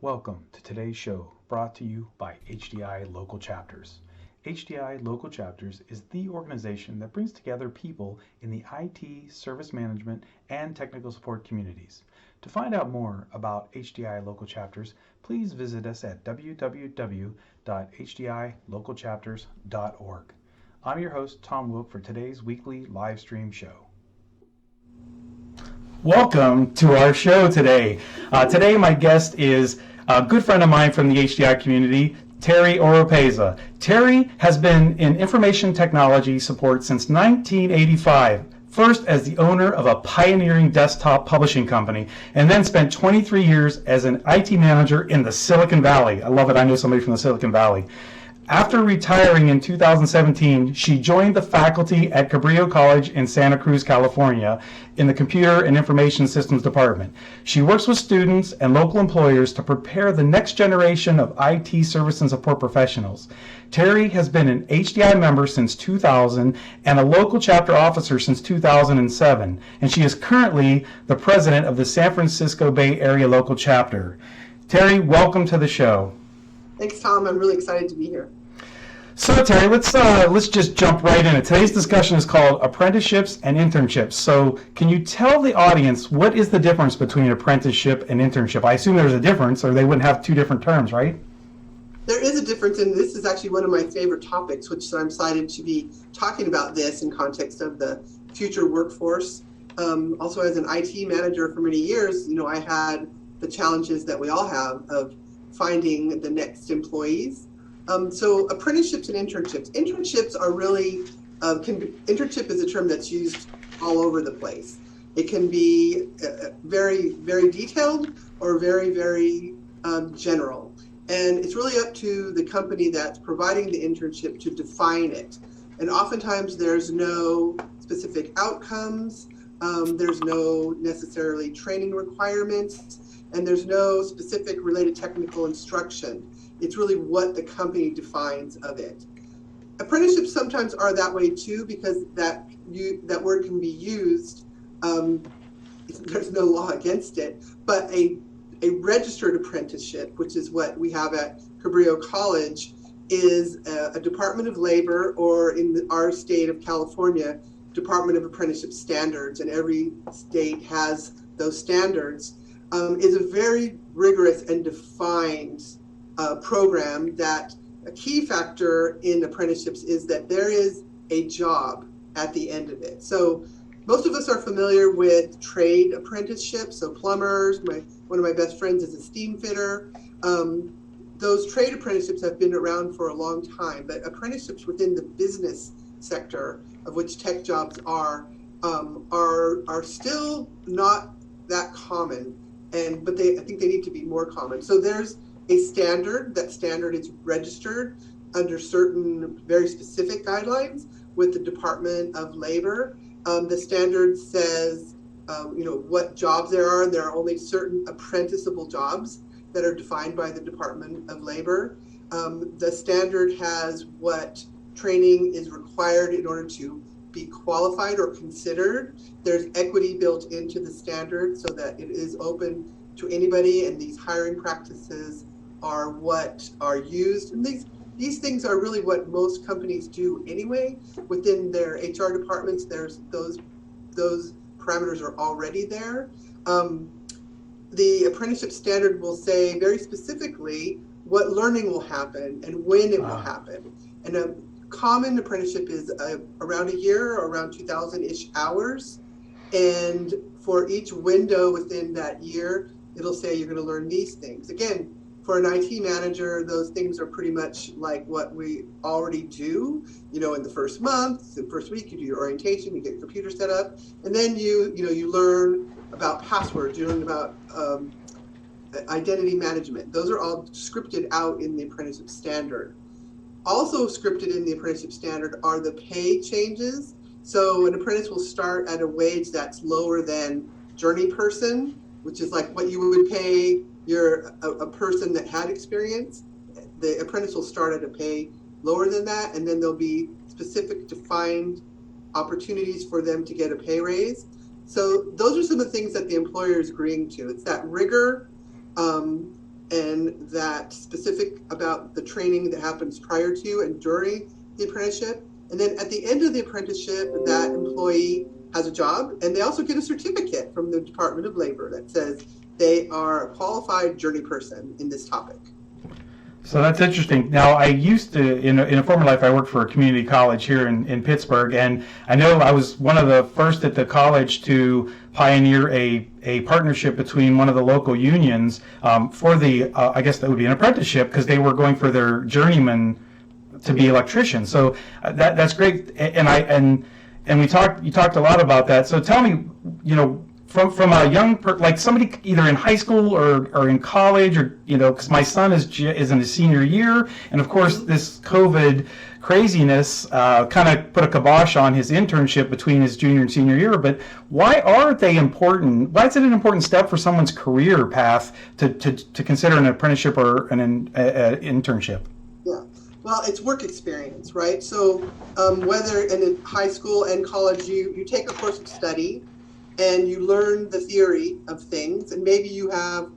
Welcome to today's show, brought to you by HDI Local Chapters. HDI Local Chapters is the organization that brings together people in the IT, service management, and technical support communities. To find out more about HDI Local Chapters, please visit us at www.hdilocalchapters.org. I'm your host, Tom Wilk, for today's weekly live stream show. Welcome to our show today. Today my guest is a good friend of mine from the HDI community, Terri Oropezza. Terri has been in information technology support since 1985, first as the owner of a pioneering desktop publishing company, and then spent 23 years as an IT manager in the Silicon Valley. I love it, I know somebody from the Silicon Valley. After retiring in 2017, she joined the faculty at Cabrillo College in Santa Cruz, California, in the Computer and Information Systems Department. She works with students and local employers to prepare the next generation of IT service and support professionals. Terri has been an HDI member since 2000 and a local chapter officer since 2007, and she is currently the president of the San Francisco Bay Area local chapter. Terri, welcome to the show. Thanks, Tom. I'm really excited to be here. So Terri, let's just jump right in. Today's discussion is called Apprenticeships and Internships. So can you tell the audience what is the difference between apprenticeship and internship? I assume there's a difference, or they wouldn't have two different terms, right? There is a difference, and this is actually one of my favorite topics, which I'm excited to be talking about this in context of the future workforce. Also, as an IT manager for many years, I had the challenges that we all have of finding the next employees. So apprenticeships and internships. Internships are really, internship is a term that's used all over the place. It can be very, very detailed or very, very general. And it's really up to the company that's providing the internship to define it. And oftentimes there's no specific outcomes, there's no necessarily training requirements, and there's no specific related technical instruction. It's really what the company defines of it. Apprenticeships sometimes are that way too, because that word can be used. There's no law against it, but a registered apprenticeship, which is what we have at Cabrillo College, is a Department of Labor, or in our state of California, Department of Apprenticeship Standards, and every state has those standards. Is a very rigorous and defined program that a key factor in apprenticeships is that there is a job at the end of it. So most of us are familiar with trade apprenticeships, so plumbers. One of my best friends is a steam fitter. Those trade apprenticeships have been around for a long time, but apprenticeships within the business sector, of which tech jobs are still not that common. But I think they need to be more common. So there's a standard. That standard is registered under certain very specific guidelines with the Department of Labor. The standard says, what jobs there are. There are only certain apprenticeable jobs that are defined by the Department of Labor. The standard has what training is required in order to be qualified or considered. There's equity built into the standard so that it is open to anybody, and these hiring practices are what are used. And these things are really what most companies do anyway. Within their HR departments, there's those parameters are already there. The apprenticeship standard will say very specifically what learning will happen and when it will happen. And a common apprenticeship is around a year, or around 2,000-ish hours. And for each window within that year, it'll say you're going to learn these things. Again, for an IT manager, those things are pretty much like what we already do. In the first month, the first week, you do your orientation, you get your computer set up, and then you learn about passwords, you learn about identity management. Those are all scripted out in the apprenticeship standard. Also scripted in the apprenticeship standard are the pay changes. So an apprentice will start at a wage that's lower than journey person, which is like what you would pay a person that had experience. The apprentice will start at a pay lower than that, and then there'll be specific defined opportunities for them to get a pay raise. So those are some of the things that the employer is agreeing to. It's that rigor, and that specific about the training that happens prior to and during the apprenticeship. And then at the end of the apprenticeship, that employee has a job, and they also get a certificate from the Department of Labor that says they are a qualified journey person in this topic. So that's interesting. Now, I used to, in a former life, I worked for a community college here in Pittsburgh, and I know I was one of the first at the college to pioneer a partnership between one of the local unions for the, I guess that would be an apprenticeship, because they were going for their journeyman to be electricians. So that's great. And you talked a lot about that. So tell me, from a young like somebody either in high school or in college, or because my son is in his senior year, and of course this COVID craziness kind of put a kibosh on his internship between his junior and senior year. But why are they important? Why is it an important step for someone's career path to consider an apprenticeship or an internship? Yeah. Well, it's work experience, right? So whether in high school and college, you take a course of study and you learn the theory of things, and maybe you have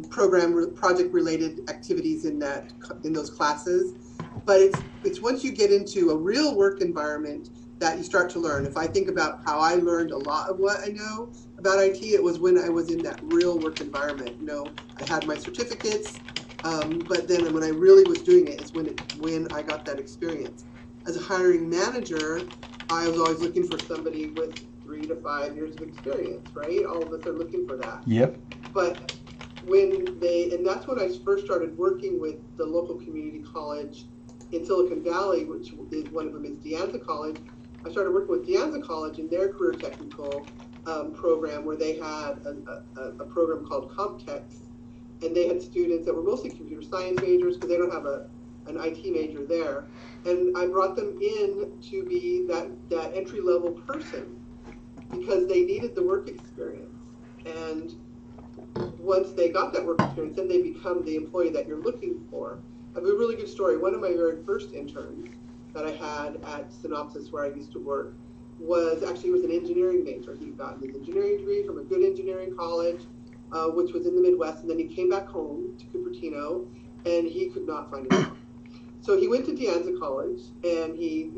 project related activities in those classes. But it's once you get into a real work environment that you start to learn. If I think about how I learned a lot of what I know about IT, it was when I was in that real work environment. I had my certificates, but then when I really was doing it is when I got that experience. As a hiring manager, I was always looking for somebody with 3 to 5 years of experience, right? All of us are looking for that. Yep. But and that's when I first started working with the local community college in Silicon Valley, which is one of them is De Anza College. I started working with De Anza College in their career technical program, where they had a program called Comtex, and they had students that were mostly computer science majors because they don't have an IT major there. And I brought them in to be that entry-level person because they needed the work experience. And once they got that work experience, then they become the employee that you're looking for. I have a really good story. One of my very first interns that I had at Synopsys, where I used to work, was an engineering major. He got his engineering degree from a good engineering college, which was in the Midwest, and then he came back home to Cupertino, and he could not find a job. So he went to De Anza College, and he's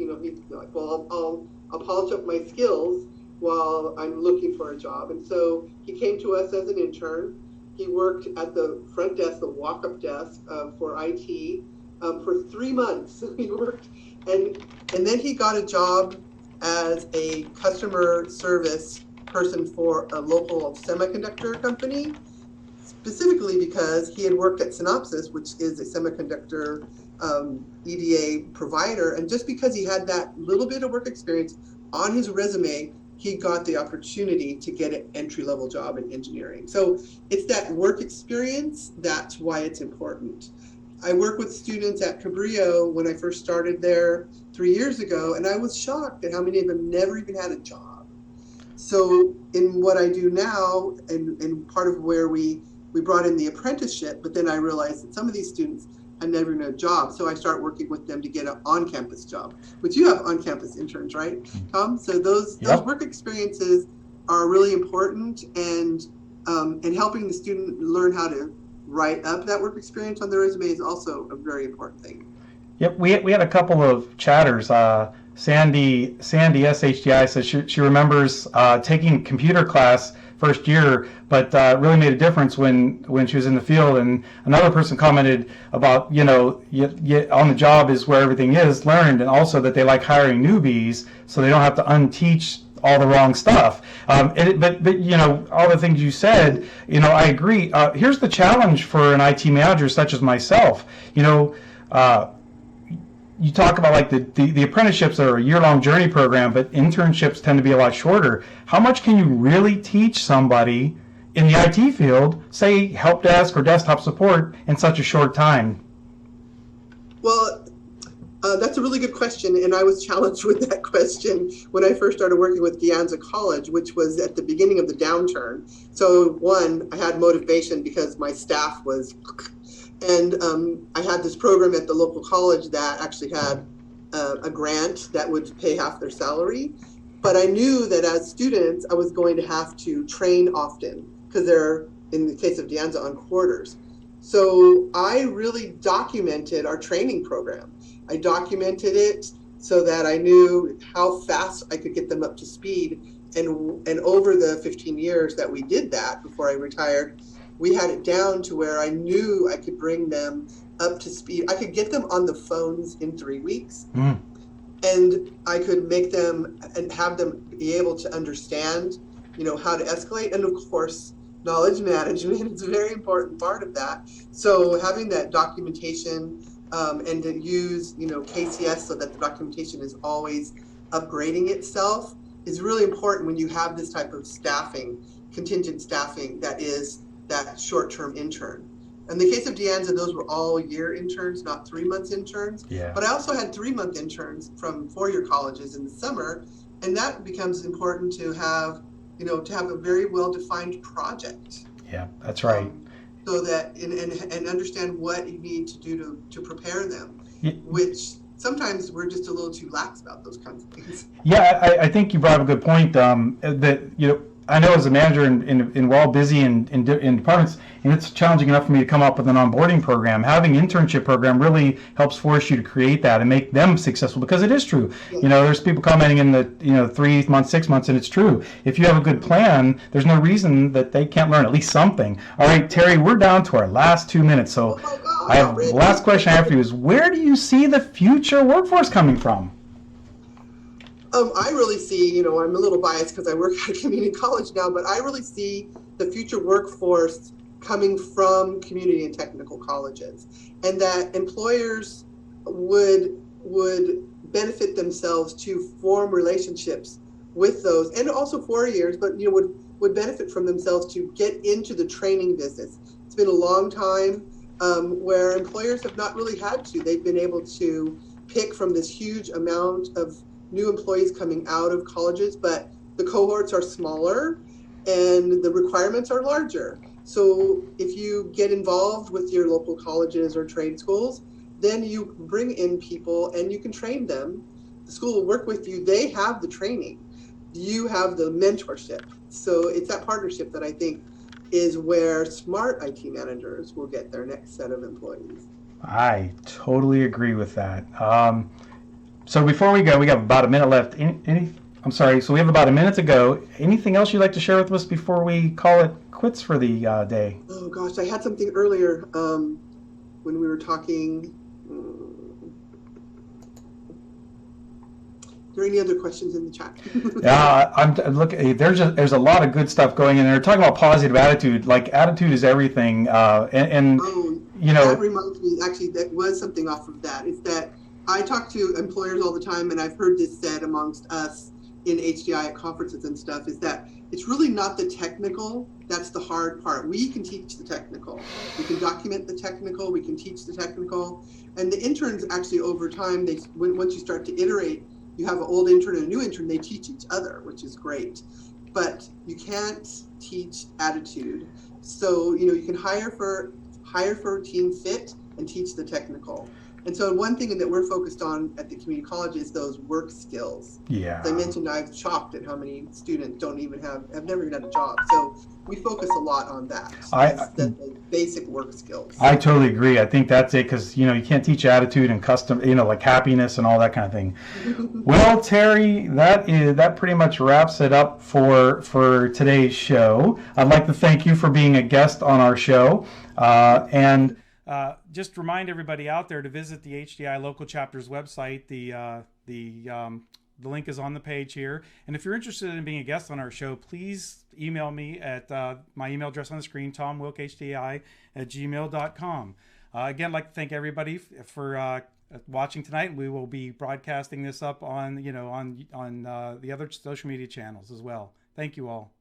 like, well, I'll polish up my skills while I'm looking for a job. And so he came to us as an intern. He worked at the front desk, the walk-up desk for IT for 3 months. He worked, and then he got a job as a customer service person for a local semiconductor company, specifically because he had worked at Synopsys, which is a semiconductor EDA provider. And just because he had that little bit of work experience on his resume, he got the opportunity to get an entry-level job in engineering. So it's that work experience, that's why it's important. I work with students at Cabrillo when I first started there 3 years ago, and I was shocked at how many of them never even had a job. So in what I do now, and part of where we brought in the apprenticeship, but then I realized that some of these students had never even had a job. So I start working with them to get an on-campus job, which you have on-campus interns, right, Tom? So those work experiences are really important, and helping the student learn how to write up that work experience on their resume is also a very important thing. Yep, we had a couple of chatters. Sandy SHDI says she remembers taking computer class first year, but really made a difference when she was in the field. And another person commented about, on the job is where everything is learned, and also that they like hiring newbies so they don't have to unteach all the wrong stuff. But all the things you said, I agree. Here's the challenge for an IT manager such as myself. You talk about like the apprenticeships are a year-long journey program, but internships tend to be a lot shorter. How much can you really teach somebody in the IT field, say help desk or desktop support, in such a short time? Well, that's a really good question, and I was challenged with that question when I first started working with De Anza College, which was at the beginning of the downturn. So one, I had motivation because my staff was, and I had this program at the local college that actually had a grant that would pay half their salary. But I knew that as students, I was going to have to train often because they're, in the case of De Anza, on quarters. So I really documented our training program. I documented it so that I knew how fast I could get them up to speed. And over the 15 years that we did that before I retired, we had it down to where I knew I could bring them up to speed. I could get them on the phones in 3 weeks. Mm. And I could make them and have them be able to understand, how to escalate. And of course, knowledge management is a very important part of that. So having that documentation and to use, KCS so that the documentation is always upgrading itself is really important when you have this type of staffing, contingent staffing that is that short-term intern. In the case of Deanza, those were all year interns, not 3 months interns. Yeah. But I also had 3-month interns from four-year colleges in the summer, and that becomes important to have, to have a very well-defined project. Yeah, that's right. So that and understand what you need to do to prepare them, Yeah. which sometimes we're just a little too lax about those kinds of things. Yeah, I think you brought up a good point. That I know as a manager and we're all busy in departments, and it's challenging enough for me to come up with an onboarding program. Having internship program really helps force you to create that and make them successful, because it is true. Yeah. There's people commenting in the 3 months, 6 months, and it's true. If you have a good plan, there's no reason that they can't learn at least something. All right, Terri, we're down to our last 2 minutes, so Oh my God, I have already? the last question I have for you is, where do you see the future workforce coming from? I really see, I'm a little biased because I work at a community college now, but I really see the future workforce coming from community and technical colleges, and that employers would benefit themselves to form relationships with those, and also 4 years, but would benefit from themselves to get into the training business. It's been a long time where employers have not really had to. They've been able to pick from this huge amount of new employees coming out of colleges, but the cohorts are smaller and the requirements are larger. So if you get involved with your local colleges or trade schools, then you bring in people and you can train them. The school will work with you. They have the training. You have the mentorship. So it's that partnership that I think is where smart IT managers will get their next set of employees. I totally agree with that. So before we go, we have about a minute left. I'm sorry, so we have about a minute to go. Anything else you'd like to share with us before we call it quits for the day? Oh gosh, I had something earlier when we were talking. Are there any other questions in the chat? Yeah, I'm looking. There's a lot of good stuff going in there. Talking about positive attitude, like attitude is everything. That reminds me. Actually, that was something off of that. Is that I talk to employers all the time, and I've heard this said amongst us in HDI at conferences and stuff, is that it's really not the technical, that's the hard part. We can teach the technical. We can document the technical, we can teach the technical. And the interns actually over time, once you start to iterate, you have an old intern and a new intern, they teach each other, which is great. But you can't teach attitude. So, you can hire for team fit and teach the technical. And so one thing that we're focused on at the community college is those work skills. Yeah. As I mentioned, I've shocked at how many students have never even had a job. So we focus a lot on that. The basic work skills. I totally agree. I think that's it, because you can't teach attitude and custom, like happiness and all that kind of thing. Well, Terri, that pretty much wraps it up for today's show. I'd like to thank you for being a guest on our show, and just remind everybody out there to visit the HDI local chapter's website. The link is on the page here. And if you're interested in being a guest on our show, please email me at my email address on the screen, tomwilkhdi@gmail.com. Again, I'd like to thank everybody for watching tonight. We will be broadcasting this up on the other social media channels as well. Thank you all.